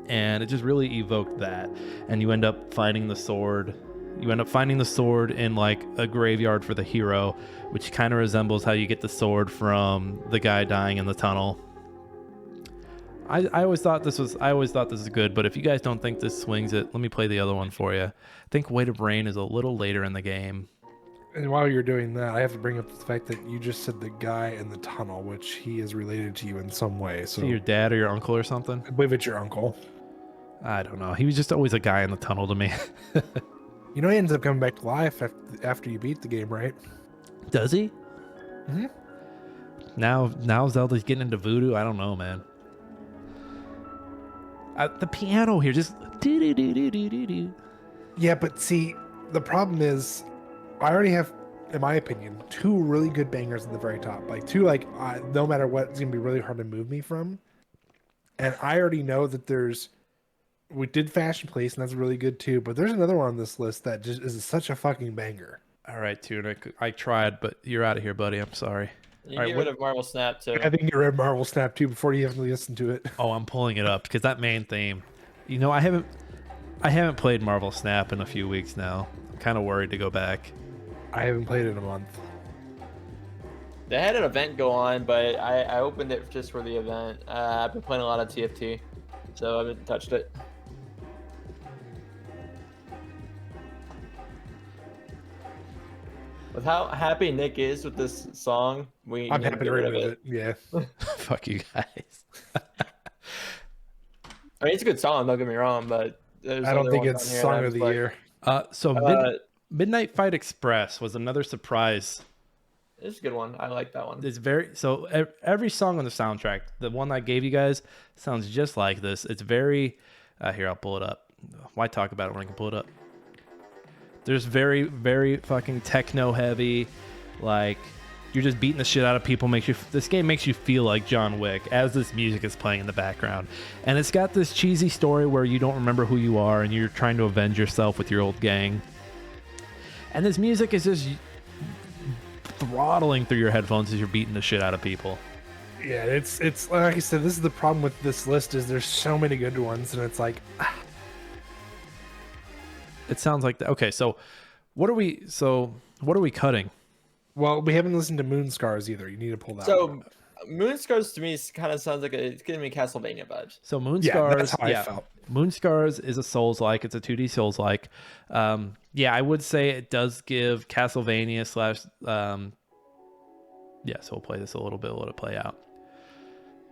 And it just really evoked that. And you end up finding the sword. You end up finding the sword in, like, a graveyard for the hero, which kind of resembles how you get the sword from the guy dying in the tunnel. I always thought this was good, but if you guys don't think this swings it, let me play the other one for you. I think Weight of Rain is a little later in the game. And while you're doing that, I have to bring up the fact that you just said the guy in the tunnel, which he is related to you in some way. So See your dad or your uncle or something? I believe it's your uncle. I don't know. He was just always a guy in the tunnel to me. You know he ends up coming back to life after you beat the game, right? Does he? Mhm. Now Zelda's getting into voodoo. I don't know, man. The piano here just do do do do do do do. Yeah, but see, the problem is, I already have, in my opinion, 2 really good bangers at the very top. Like 2, like no matter what, it's gonna be really hard to move me from. And I already know that we did Fashion Police, and that's really good too. But there's another one on this list that just is such a fucking banger. All right, Tunic. I tried, but you're out of here, buddy. I'm sorry. You Alright, get rid of Marvel Snap too. I think you read Marvel Snap too before you have to listen to it. Oh, I'm pulling it up because that main theme. You know, I haven't played Marvel Snap in a few weeks now. I'm kind of worried to go back. I haven't played it in a month. They had an event go on, but I opened it just for the event. I've been playing a lot of TFT, so I haven't touched it. With how happy Nick is with this song, I'm happy to remove it. Yeah. Fuck you guys. I mean, it's a good song. Don't get me wrong, but there's I don't other think ones it's on here song that of was the like, year. Midnight Fight Express was another surprise. It's a good one. I like that one. It's every song on the soundtrack, the one I gave you guys, sounds just like this. It's very here, I'll pull it up. Why talk about it when I can pull it up? There's very, very fucking techno heavy, like You're just beating the shit out of people. This game makes you feel like John Wick as this music is playing in the background, and it's got this cheesy story where you don't remember who you are and you're trying to avenge yourself with your old gang. And this music is just throttling through your headphones as you're beating the shit out of people. Yeah, it's like I said, this is the problem with this list is there's so many good ones, and it's like, It sounds like okay. So what are we cutting? well, we haven't listened to Moon Scars either. You need to pull that. So one. Moonscars to me kind of sounds like it's giving me Castlevania vibes. So Yeah, that's how I felt. Moonscars is a Souls-like. It's a 2D Souls-like. Yeah, I would say it does give Castlevania slash. Yeah, so we'll play this a little bit. Let it play out.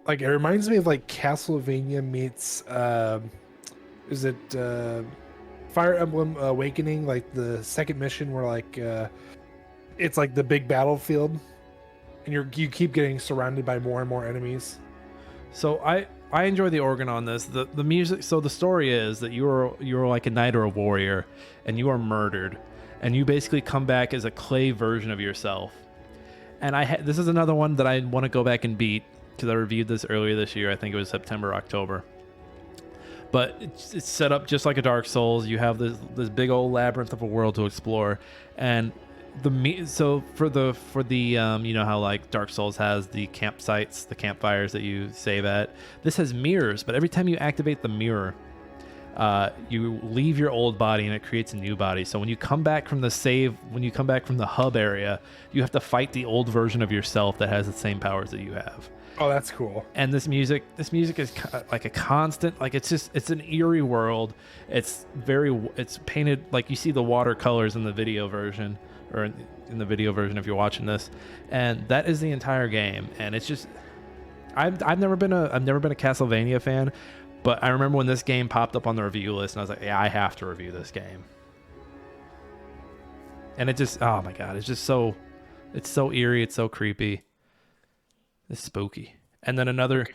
Like it reminds me of like Castlevania meets is it Fire Emblem Awakening, like the second mission where like it's like the big battlefield and you keep getting surrounded by more and more enemies. So I enjoy the organ on this. The music. So the story is that you're like a knight or a warrior, and you are murdered, and you basically come back as a clay version of yourself. And this is another one that I want to go back and beat because I reviewed this earlier this year. I think it was September, October. But it's set up just like a Dark Souls. You have this big old labyrinth of a world to explore, and so for the you know how like Dark Souls has the campsites, the campfires that you save at. This has mirrors, but every time you activate the mirror, you leave your old body and it creates a new body. So when you come back from the hub area, you have to fight the old version of yourself that has the same powers that you have. Oh, that's cool. And this music is like a constant, like it's an eerie world. It's painted like you see the watercolors in the video version, or in the video version if you're watching this, and that is the entire game. And it's just, I've never been a Castlevania fan, but I remember when this game popped up on the review list, and I was like, yeah, I have to review this game. And it just, oh my god, it's so eerie, it's so creepy. It's spooky. And then another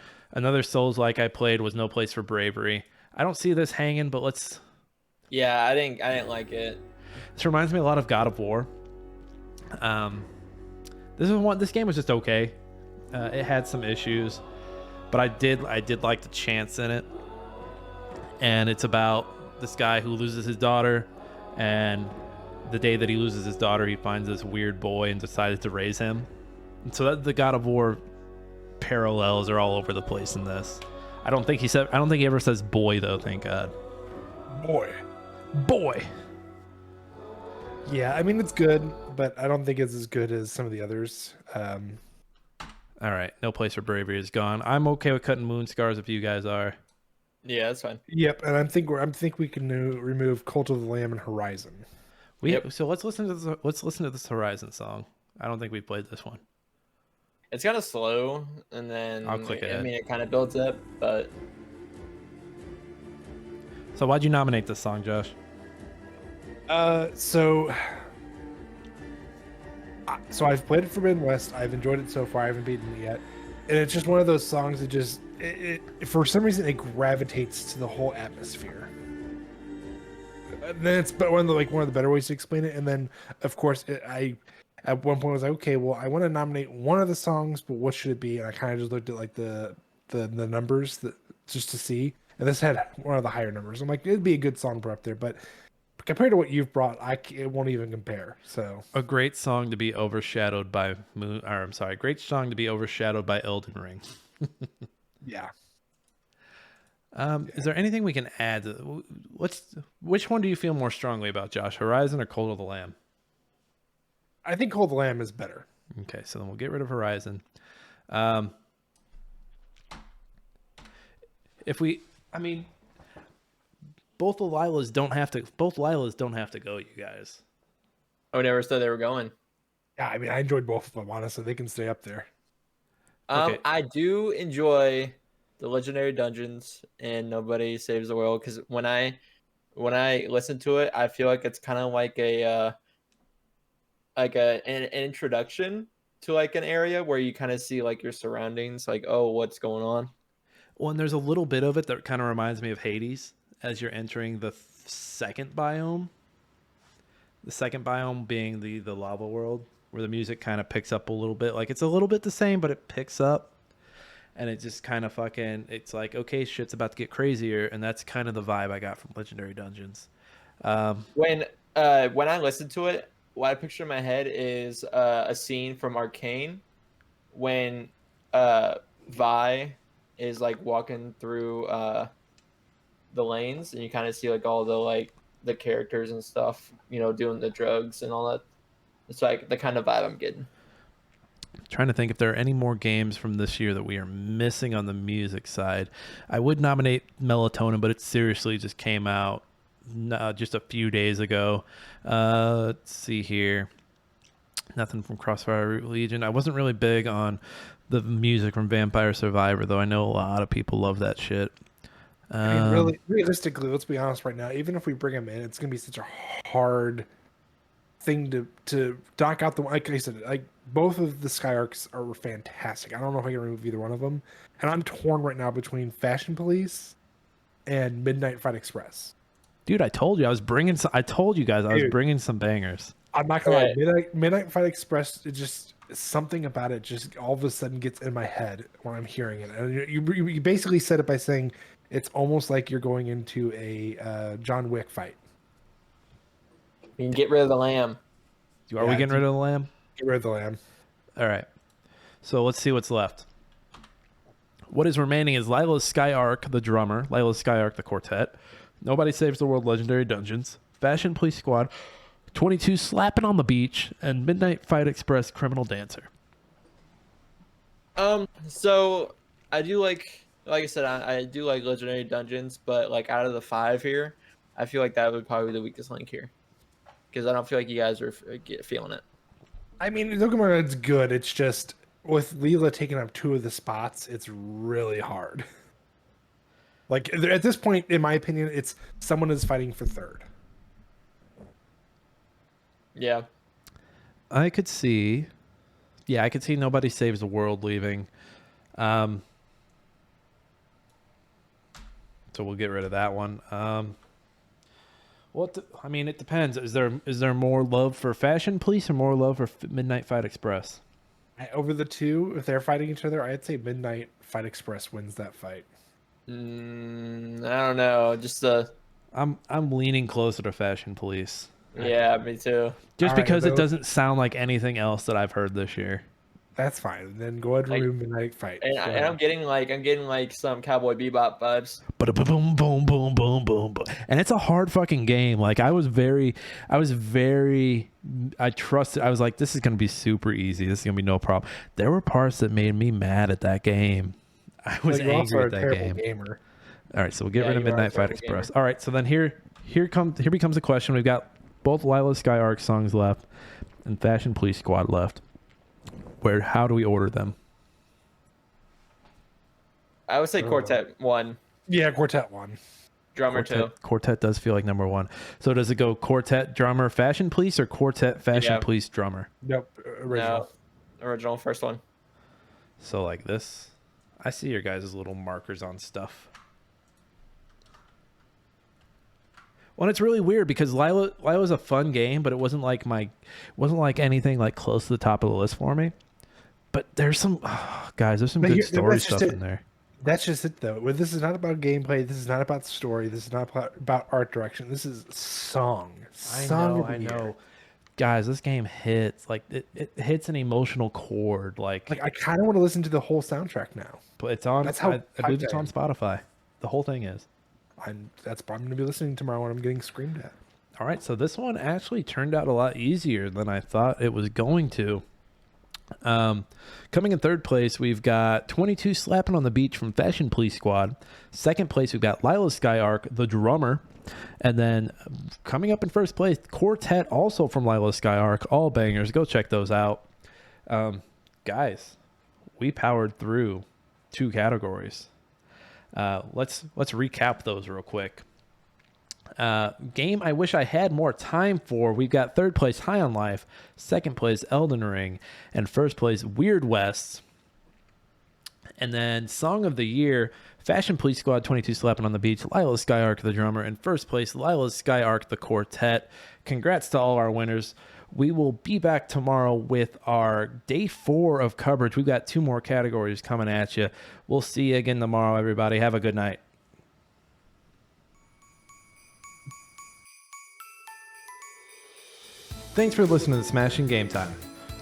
Souls-like I played was No Place for Bravery. I don't see this hanging, but let's. Yeah, I didn't like it. This reminds me a lot of God of War. This game was just okay. It had some issues, but I did like the chants in it. And it's about this guy who loses his daughter, and the day that he loses his daughter, he finds this weird boy and decides to raise him. And so the God of War parallels are all over the place in this. I don't think he ever says boy though, thank God. Boy. Yeah, I mean it's good, but I don't think it's as good as some of the others. All right, No Place for Bravery is gone. I'm okay with cutting Moon Scars if you guys are. Yeah, that's fine. Yep, and I think we can remove Cult of the Lamb and Horizon. So let's listen to this Horizon song. I don't think we played this one. It's kind of slow, and then I'll click it. I mean, it kind of builds up, but So why'd you nominate this song, Josh? So I've played it for Midwest. I've enjoyed it so far. I haven't beaten it yet, and it's just one of those songs that just it for some reason it gravitates to the whole atmosphere. And then it's one of the better ways to explain it. And then of course I at one point was like, okay, well I want to nominate one of the songs, but what should it be? And I kind of just looked at like the numbers just to see, and this had one of the higher numbers. I'm like, it'd be a good song to put up there, but compared to what you've brought, it won't even compare. So a great song to be overshadowed by great song to be overshadowed by Elden Ring. yeah. Is there anything we can add? Which one do you feel more strongly about, Josh? Horizon or Cult of the Lamb? I think Cult of the Lamb is better. Okay, so then we'll get rid of Horizon. Both Lilas don't have to go, you guys. I never said they were going. Yeah, I mean, I enjoyed both of them, honestly. They can stay up there. Okay. I do enjoy the Legendary Dungeons and Nobody Saves the World, because when I listen to it, I feel like it's kind of like an introduction to like an area where you kind of see like your surroundings, like, oh, what's going on. Well, and there's a little bit of it that kind of reminds me of Hades as you're entering the second biome. The second biome being the lava world, where the music kind of picks up a little bit. Like it's a little bit the same, but it picks up, and it just kind of fucking. It's like, okay, shit's about to get crazier, and that's kind of the vibe I got from Legendary Dungeons. When I listen to it, what I picture in my head is a scene from Arcane when Vi is like walking through the lanes, and you kind of see like all the characters and stuff, doing the drugs and all that. It's like the kind of vibe I'm getting. Trying to think if there are any more games from this year that we are missing on the music side. I would nominate Melatonin, but it seriously just came out just a few days ago. Let's see here. Nothing from Crossfire Legion. I wasn't really big on the music from Vampire Survivor, though I know a lot of people love that shit. I mean, really, realistically, let's be honest right now. Even if we bring him in, it's going to be such a hard thing to knock out. Like I said, like both of the Skyarcs are fantastic. I don't know if I can remove either one of them, and I'm torn right now between Fashion Police and Midnight Fight Express. Dude, I told you I was bringing. I told you guys I was bringing some bangers. I'm not gonna lie. Midnight Fight Express. It just something about it just all of a sudden gets in my head when I'm hearing it. And you basically said it by saying it's almost like you're going into a John Wick fight. You can get rid of the lamb. Are we getting rid of the lamb? Get rid of the lamb. All right. So let's see what's left. What is remaining is Lila's Skyarc, the drummer, Lila's Skyarc, the quartet, Nobody Saves the World Legendary Dungeons, Fashion Police Squad, 22 Slapping on the Beach, and Midnight Fight Express Criminal Dancer. So I do like I said, I do like Legendary Dungeons, but like out of the 5 here, I feel like that would probably be the weakest link here, because I don't feel like you guys are feeling it. I mean, don't get me wrong, it's good. It's just with Leela taking up 2 of the spots, it's really hard. Like at this point, in my opinion, it's someone is fighting for 3rd. Yeah. I could see Nobody Saves the World leaving. So we'll get rid of that one. It depends. Is there more love for Fashion Police or more love for Midnight Fight Express? Over the 2, if they're fighting each other, I'd say Midnight Fight Express wins that fight. I don't know. Just I'm leaning closer to Fashion Police. Yeah, me too. Just because it doesn't sound like anything else that I've heard this year. That's fine. Then go ahead and remove Midnight Fight. And I'm getting like some Cowboy Bebop vibes. But boom, boom, boom, boom, boom, boom. And it's a hard fucking game. Like I trusted. I was like, this is gonna be super easy. This is gonna be no problem. There were parts that made me mad at that game. I was angry at that game. Gamer. All right, so we'll get rid of Midnight Fight Express. All right, so then here becomes the question. We've got both Lila Skyarc songs left and Fashion Police Squad left. How do we order them? I would say Quartet 1. Yeah, Quartet 1. Drummer 2. Quartet does feel like number 1. So does it go Quartet Drummer Fashion Police or Quartet Fashion Police Drummer? Nope. Original. No, original first one. So like this. I see your guys' little markers on stuff. Well, it's really weird because Lila was a fun game, but it wasn't like anything like close to the top of the list for me. But there's some good story stuff in there. That's just it, though. This is not about gameplay. This is not about story. This is not about art direction. This is song. I know. Guys, this game hits like it hits an emotional chord. Like I kind of want to listen to the whole soundtrack now. But it's on. That's how I believe it's on Spotify. The whole thing is. I'm going to be listening tomorrow when I'm getting screamed at. All right, so this one actually turned out a lot easier than I thought it was going to. Coming in 3rd place, we've got 22 Slapping on the Beach from Fashion Police Squad. 2nd place, we've got Lila Skyarc, the drummer. And then coming up in 1st place, Quartet, also from Lila Skyarc. All bangers. Go check those out. Guys, we powered through 2 categories. Let's recap those real quick. Game I wish I had more time for. We've got 3rd place High on Life, 2nd place Elden Ring, and 1st place Weird West. And then Song of the Year, Fashion Police Squad, 22 Slapping on the Beach, Lila Skyarc, the drummer, and 1st place Lila Skyarc, the quartet. Congrats to all our winners. We will be back tomorrow with our day 4 of coverage. We've got 2 more categories coming at you. We'll see you again tomorrow, everybody. Have a good night. Thanks for listening to Smashing Game Time.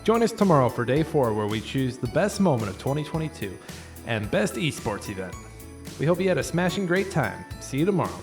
Join us tomorrow for day 4, where we choose the best moment of 2022 and best esports event. We hope you had a smashing great time. See you tomorrow.